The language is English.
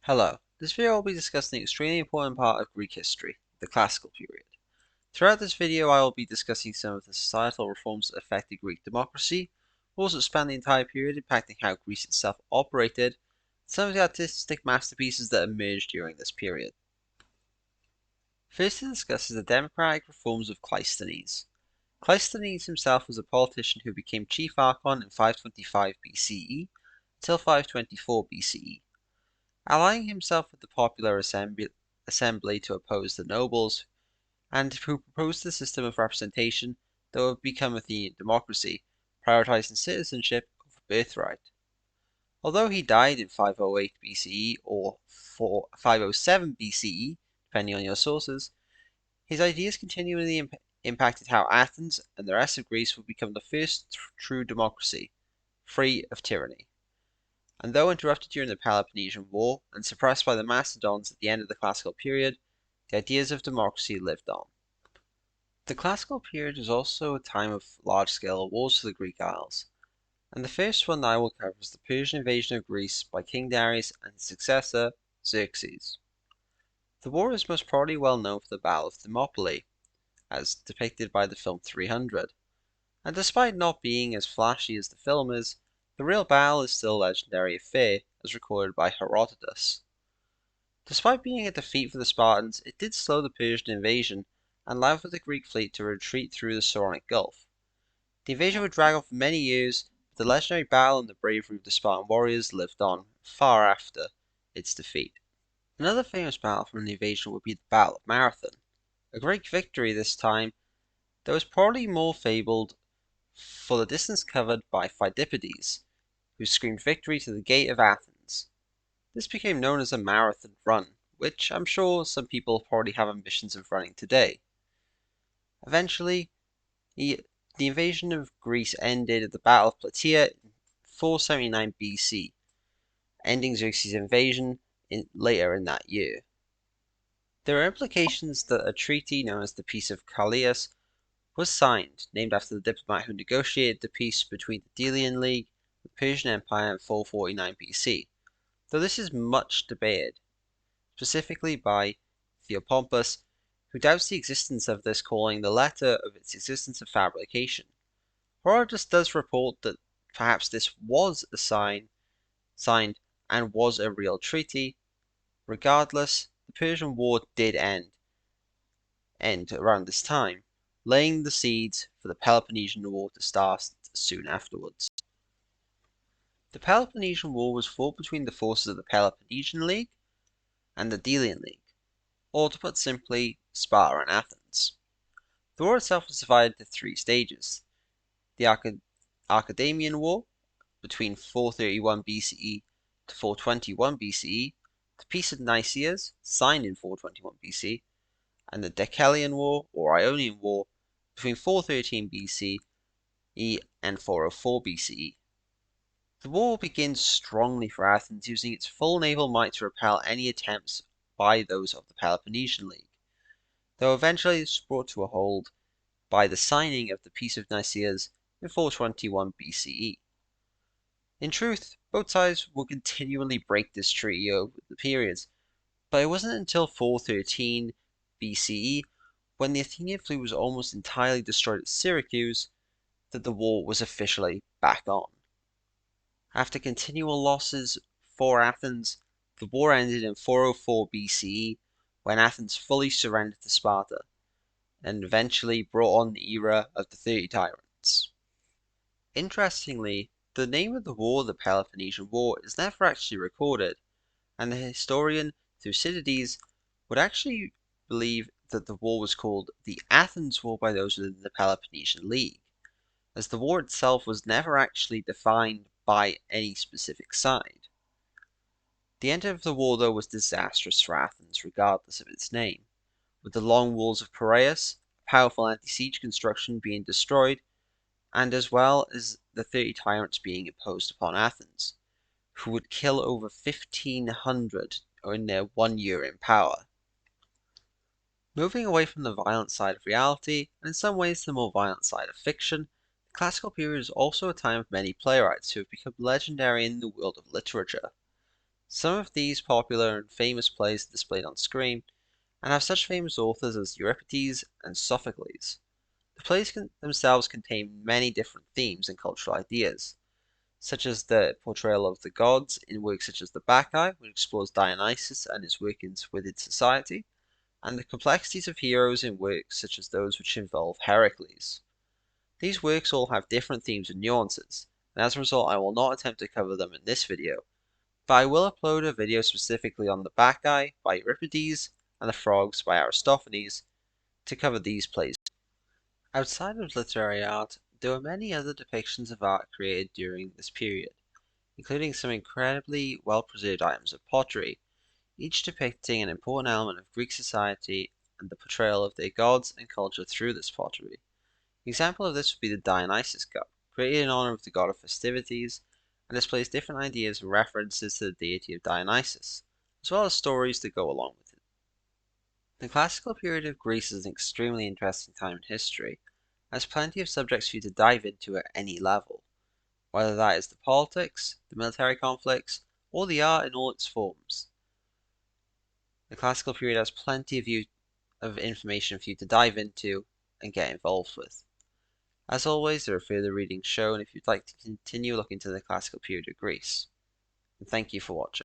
Hello, this video will be discussing an extremely important part of Greek history, the Classical period. Throughout this video I will be discussing some of the societal reforms that affected Greek democracy, also span the entire period impacting how Greece itself operated, and some of the artistic masterpieces that emerged during this period. First to discuss is the democratic reforms of Cleisthenes. Cleisthenes himself was a politician who became chief archon in 525 BCE until 524 BCE. Allying himself with the popular assembly to oppose the nobles, and who proposed a system of representation that would become Athenian democracy, prioritizing citizenship over birthright. Although he died in 508 BCE or 507 BCE, depending on your sources, his ideas continually impacted how Athens and the rest of Greece would become the first true democracy, free of tyranny. And though interrupted during the Peloponnesian War and suppressed by the Macedons at the end of the Classical period, the ideas of democracy lived on. The Classical period was also a time of large-scale wars for the Greek Isles, and the first one that I will cover is the Persian invasion of Greece by King Darius and his successor, Xerxes. The war is most probably well known for the Battle of Thermopylae, as depicted by the film 300, and despite not being as flashy as the film is, the real battle is still a legendary affair, as recorded by Herodotus. Despite being a defeat for the Spartans, it did slow the Persian invasion and allow for the Greek fleet to retreat through the Saronic Gulf. The invasion would drag on for many years, but the legendary battle and the bravery of the Spartan warriors lived on far after its defeat. Another famous battle from the invasion would be the Battle of Marathon, a Greek victory this time that was probably more fabled for the distance covered by Phidippides, who screamed victory to the gate of Athens. This became known as a marathon run, which I'm sure some people probably have ambitions of running today. Eventually, the invasion of Greece ended at the Battle of Plataea in 479 BC, ending Xerxes' invasion later in that year. There are implications that a treaty known as the Peace of Callias was signed, named after the diplomat who negotiated the peace between the Delian League and the Persian Empire in 449 BC, though this is much debated, specifically by Theopompus, who doubts the existence of this, calling the letter of its existence a fabrication. Herodotus does report that perhaps this was a signed and was a real treaty. Regardless, the Persian War did end around this time, laying the seeds for the Peloponnesian War to start soon afterwards. The Peloponnesian War was fought between the forces of the Peloponnesian League and the Delian League, or to put simply, Sparta and Athens. The war itself was divided into three stages: the Archedamian War between 431 BCE to 421 BCE, the Peace of Nicaeas, signed in 421 BC, and the Deucalion War or Ionian War between 413 BCE and 404 BCE. The war begins strongly for Athens, using its full naval might to repel any attempts by those of the Peloponnesian League, though eventually this was brought to a halt by the signing of the Peace of Nicaeas in 421 BCE. In truth, both sides would continually break this treaty over the periods, but it wasn't until 413 BCE, when the Athenian fleet was almost entirely destroyed at Syracuse, that the war was officially back on. After continual losses for Athens, the war ended in 404 BCE, when Athens fully surrendered to Sparta, and eventually brought on the era of the 30 Tyrants. Interestingly, the name of the war, the Peloponnesian War, is never actually recorded, and the historian Thucydides would actually believe that the war was called the Athens War by those within the Peloponnesian League, as the war itself was never actually defined by any specific side. The end of the war, though, was disastrous for Athens, regardless of its name, with the long walls of Piraeus, a powerful anti-siege construction, being destroyed, and as well as the 30 Tyrants being imposed upon Athens, who would kill over 1,500 in their 1 year in power. Moving away from the violent side of reality, and in some ways the more violent side of fiction, the Classical period is also a time of many playwrights who have become legendary in the world of literature. Some of these popular and famous plays are displayed on screen, and have such famous authors as Euripides and Sophocles. The plays themselves contain many different themes and cultural ideas, such as the portrayal of the gods in works such as the Bacchae, which explores Dionysus and his workings within society, and the complexities of heroes in works such as those which involve Heracles. These works all have different themes and nuances, and as a result I will not attempt to cover them in this video, but I will upload a video specifically on the Bacchae by Euripides and the Frogs by Aristophanes to cover these plays. Outside of literary art, there were many other depictions of art created during this period, including some incredibly well-preserved items of pottery, each depicting an important element of Greek society and the portrayal of their gods and culture through this pottery. An example of this would be the Dionysus cup, created in honor of the god of festivities, and displays different ideas and references to the deity of Dionysus, as well as stories that go along with it. The classical period of Greece is an extremely interesting time in history, and has plenty of subjects for you to dive into at any level, whether that is the politics, the military conflicts, or the art in all its forms. The classical period has plenty of information for you to dive into and get involved with. As always, there are further readings shown if you'd like to continue looking into the classical period of Greece. And thank you for watching.